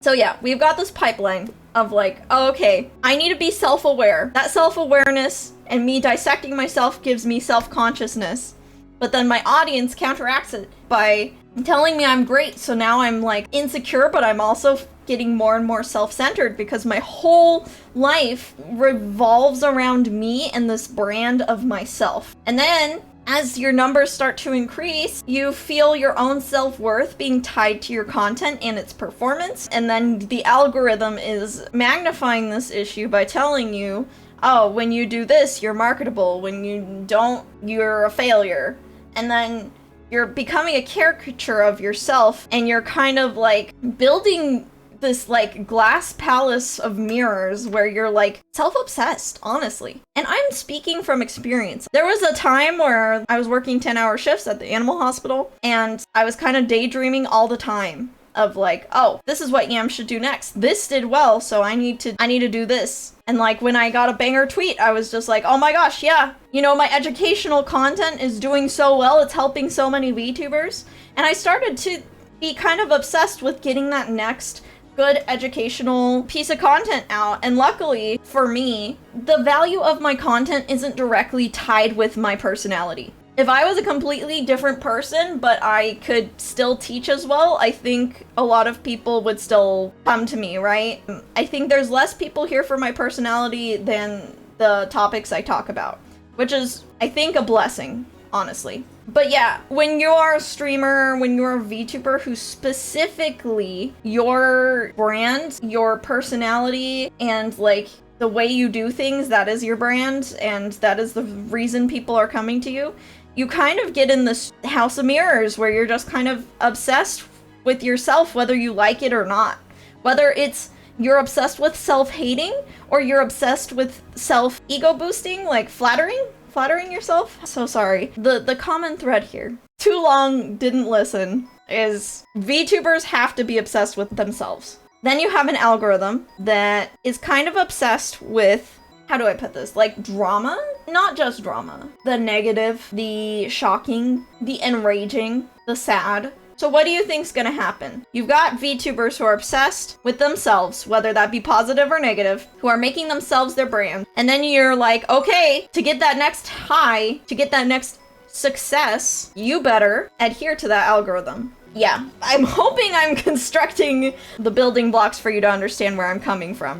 So yeah, we've got this pipeline of like, oh, okay, I need to be self-aware. That self-awareness and me dissecting myself gives me self-consciousness. But then my audience counteracts it by telling me I'm great, so now I'm like insecure, but I'm also getting more and more self-centered because my whole life revolves around me and this brand of myself. And then as your numbers start to increase, you feel your own self-worth being tied to your content and its performance, and then the algorithm is magnifying this issue by telling you, oh, when you do this, you're marketable, when you don't, you're a failure. And then you're becoming a caricature of yourself, and you're kind of like building this like glass palace of mirrors where you're like self-obsessed, honestly. And I'm speaking from experience. There was a time where I was working 10-hour shifts at the animal hospital, and I was kind of daydreaming all the time of like, oh, this is what Yam should do next. This did well, so I need to do this. And like when I got a banger tweet, I was just like, oh my gosh, yeah, you know, my educational content is doing so well, it's helping so many VTubers. And I started to be kind of obsessed with getting that next good educational piece of content out. And luckily for me, the value of my content isn't directly tied with my personality. If I was a completely different person, but I could still teach as well, I think a lot of people would still come to me, right? I think there's less people here for my personality than the topics I talk about, which is, I think, a blessing, honestly. But yeah, when you're a streamer, when you're a VTuber who specifically your brand, your personality, and like the way you do things, that is your brand, and that is the reason people are coming to you, you kind of get in this house of mirrors where you're just kind of obsessed with yourself, whether you like it or not. Whether it's you're obsessed with self-hating or you're obsessed with self-ego boosting, like flattering yourself. So sorry. The common thread here, too long, didn't listen, is VTubers have to be obsessed with themselves. Then you have an algorithm that is kind of obsessed with, how do I put this? Like drama? Not just drama. The negative, the shocking, the enraging, the sad. So what do you think's gonna happen? You've got VTubers who are obsessed with themselves, whether that be positive or negative, who are making themselves their brand. And then you're like, okay, to get that next high, to get that next success, you better adhere to that algorithm. Yeah, I'm hoping I'm constructing the building blocks for you to understand where I'm coming from.